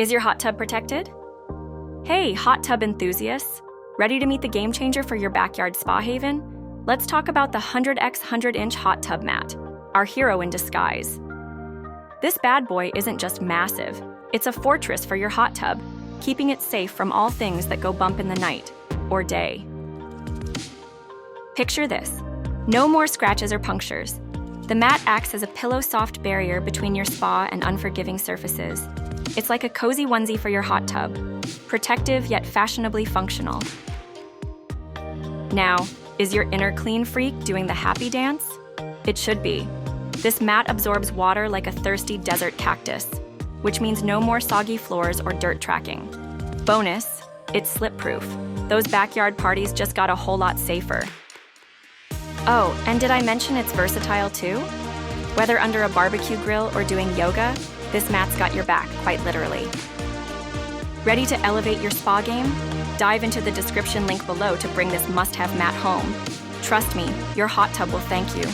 Is your hot tub protected? Hey, hot tub enthusiasts! Ready to meet the game changer for your backyard spa haven? Let's talk about the 100x 100-inch hot tub mat, our hero in disguise. This bad boy isn't just massive, it's a fortress for your hot tub, keeping it safe from all things that go bump in the night or day. Picture this. No more scratches or punctures. The mat acts as a pillow-soft barrier between your spa and unforgiving surfaces. It's like a cozy onesie for your hot tub, protective yet fashionably functional. Now, is your inner clean freak doing the happy dance? It should be. This mat absorbs water like a thirsty desert cactus, which means no more soggy floors or dirt tracking. Bonus, it's slip-proof. Those backyard parties just got a whole lot safer. Oh, and did I mention it's versatile too? Whether under a barbecue grill or doing yoga, this mat's got your back, quite literally. Ready to elevate your spa game? Dive into the description link below to bring this must-have mat home. Trust me, your hot tub will thank you.